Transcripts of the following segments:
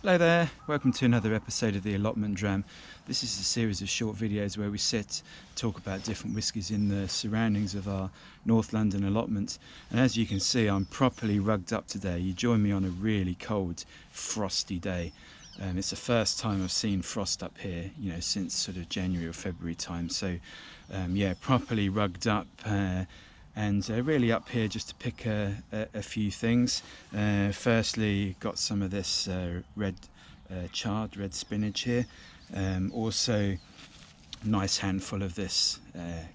Hello there, welcome to another episode of the Allotment Dram. This is a series of short videos where we sit, talk about different whiskies in the surroundings of our North London allotment. And as you can see, I'm properly rugged up today. You join me on a really cold, frosty day. It's the first time I've seen frost up here, since sort of January or February time. So yeah, properly rugged up. And really up here just to pick a few things. Firstly, got some of this charred red spinach here. Also, nice handful of this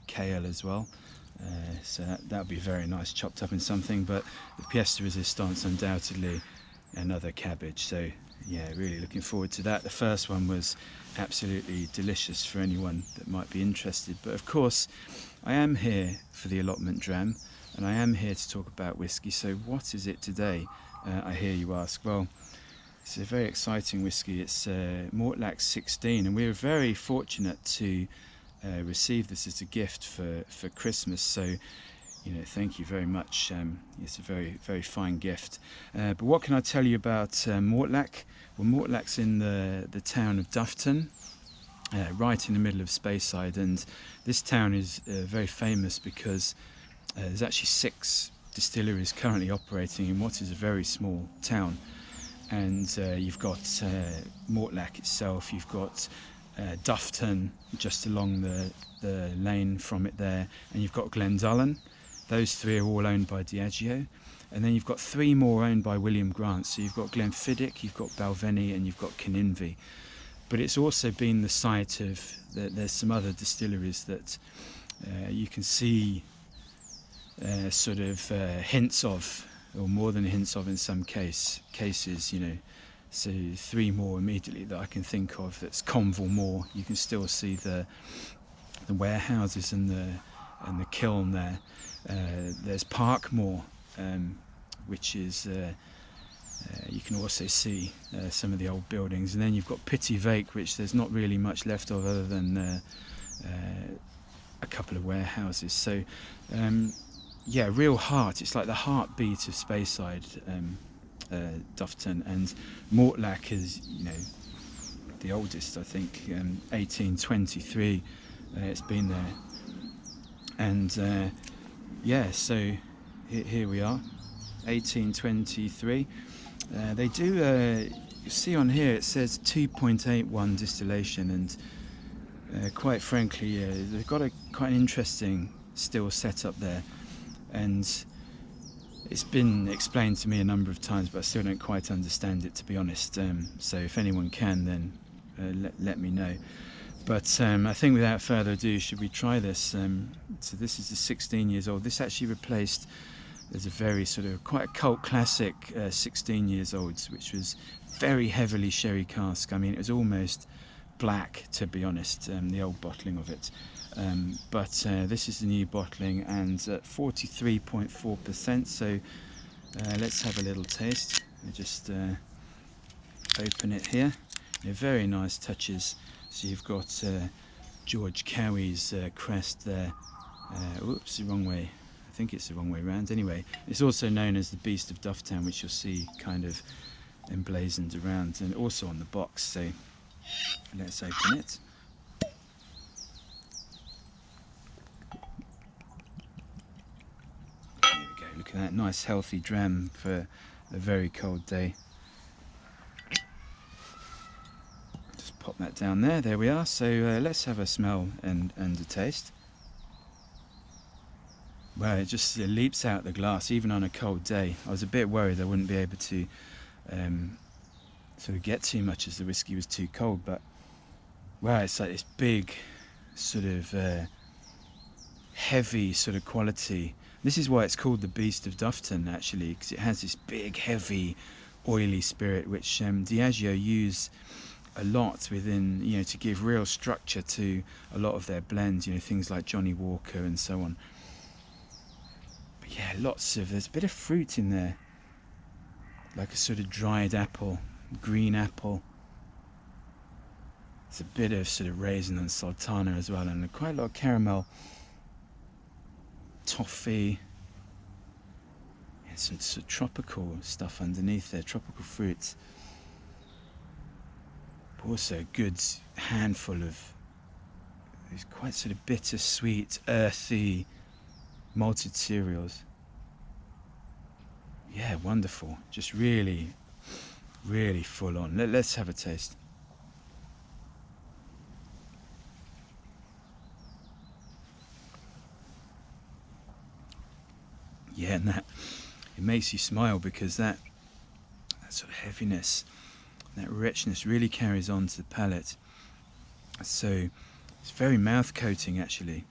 kale as well. So that'll be very nice chopped up in something. But the pièce de résistance, undoubtedly, another cabbage. So yeah, really looking forward to that. The first one was absolutely delicious for anyone that might be interested. But of course, I am here for the Allotment Dram, and I am here to talk about whiskey. So what is it today, I hear you ask? Well, it's a very exciting whiskey. It's Mortlach 16, and we were very fortunate to receive this as a gift for Christmas. So thank you very much. It's a very, very fine gift. But what can I tell you about Mortlach? Well, Mortlach's in the town of Dufftown, right in the middle of Speyside, and this town is very famous because there's actually 6 distilleries currently operating in what is a very small town. And you've got Mortlach itself, you've got Dufftown just along the lane from it there, and you've got Glendullan. Those 3 are all owned by Diageo, and then you've got 3 more owned by William Grant. So you've got Glenfiddich, you've got Balvenie, and you've got Kinninvie. But it's also been the site of, there's some other distilleries that you can see hints of, or more than hints of in some cases, So 3 more immediately that I can think of. That's Conville Moor. You can still see the warehouses and the kiln there. There's Parkmore, which is you can also see some of the old buildings, and then you've got Pitty-Vake, which there's not really much left of other than a couple of warehouses. So yeah, real heart. It's like the heartbeat of Speyside, Dufftown, and Mortlach is the oldest, I think, 1823. It's been there, and yeah, so here we are, 1823. They do, you see on here it says 2.81 distillation, and quite frankly, they've got quite an interesting still setup there, and it's been explained to me a number of times, but I still don't quite understand it, to be honest. So if anyone can, then let me know. But I think without further ado, should we try this? So this is the 16 years old. This actually replaced, there's a very sort of quite a cult classic 16 years olds, which was very heavily sherry cask. I mean, it was almost black, to be honest, the old bottling of it. But this is the new bottling, and 43.4%. So let's have a little taste. I just open it here. Very nice touches. So you've got George Cowie's crest there. Oops, the wrong way. I think it's the wrong way around. Anyway, it's also known as the Beast of Dufftown, which you'll see kind of emblazoned around, and also on the box. So let's open it. There we go. Look at that nice healthy dram for a very cold day. Just pop that down there. There we are. So let's have a smell and a taste. Well, it just leaps out the glass, even on a cold day. I was a bit worried I wouldn't be able to sort of get too much as the whiskey was too cold, but wow, it's like this big sort of heavy sort of quality. This is why it's called the Beast of Dufftown, actually, because it has this big, heavy, oily spirit, which Diageo use a lot within, to give real structure to a lot of their blends, things like Johnny Walker and so on. Yeah, there's a bit of fruit in there, like a sort of dried apple, green apple. There's a bit of sort of raisin and sultana as well, and quite a lot of caramel, toffee, and some sort of tropical stuff underneath there, tropical fruits. also a good handful of these quite sort of bittersweet, earthy, malted cereals. Yeah, wonderful. Just really, really full on. Let's have a taste. Yeah, and that, it makes you smile because that sort of heaviness, that richness really carries on to the palate. So it's very mouth coating actually.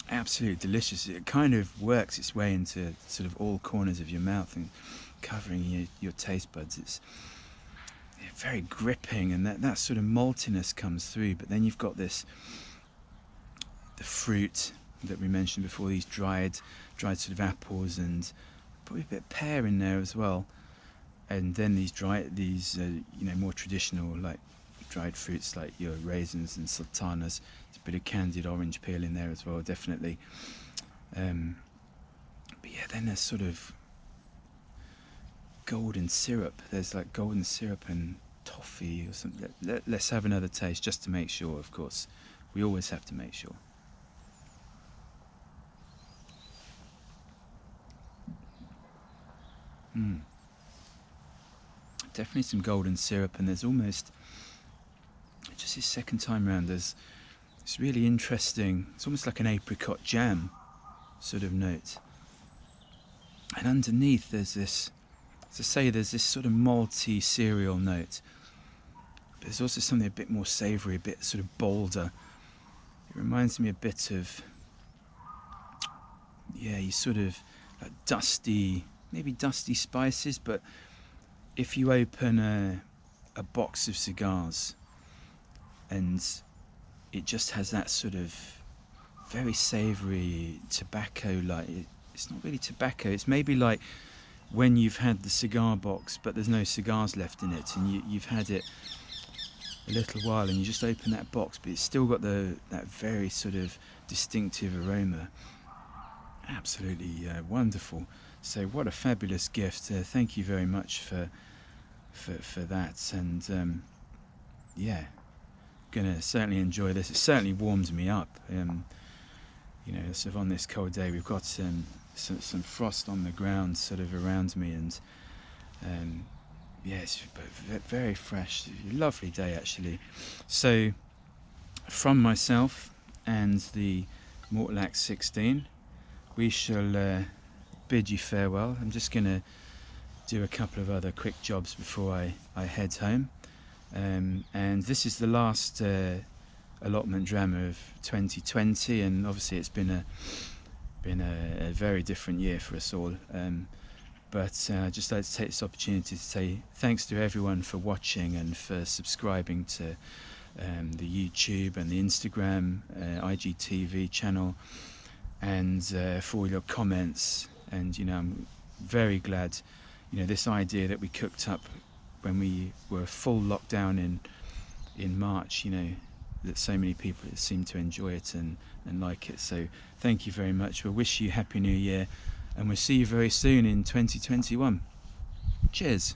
Absolutely delicious. It kind of works its way into sort of all corners of your mouth and covering your taste buds. It's very gripping, and that sort of maltiness comes through, but then you've got the fruit that we mentioned before, these dried sort of apples, and probably a bit of pear in there as well, and then these more traditional like dried fruits like your raisins and sultanas. There's a bit of candied orange peel in there as well, definitely. But yeah, then there's sort of golden syrup. There's like golden syrup and toffee or something. Let's have another taste just to make sure, of course. We always have to make sure. Definitely some golden syrup, and there's almost, just this second time round, there's this really interesting, it's almost like an apricot jam sort of note. And underneath there's this, as I say, there's this sort of malty cereal note. But there's also something a bit more savoury, a bit sort of bolder. It reminds me a bit of, yeah, you sort of like dusty, maybe dusty spices, but if you open a box of cigars and it just has that sort of very savoury tobacco, like it's not really tobacco, it's maybe like when you've had the cigar box but there's no cigars left in it, and you've had it a little while and you just open that box, but it's still got that very sort of distinctive aroma. Absolutely wonderful. So what a fabulous gift. Thank you very much for that, and yeah, gonna certainly enjoy this. It certainly warms me up. Sort of on this cold day, we've got some frost on the ground sort of around me, and yeah, it's very fresh. Lovely day actually. So from myself and the Mortlach 16, we shall bid you farewell. I'm just gonna do a couple of other quick jobs before I head home, and this is the last allotment drama of 2020, and obviously it's been a very different year for us all, but I'd just like to take this opportunity to say thanks to everyone for watching and for subscribing to the YouTube and the Instagram IGTV channel, and for all your comments. And I'm very glad, this idea that we cooked up when we were full lockdown in March, that so many people seem to enjoy it and like it. So thank you very much. We'll wish you Happy New Year, and we'll see you very soon in 2021. Cheers.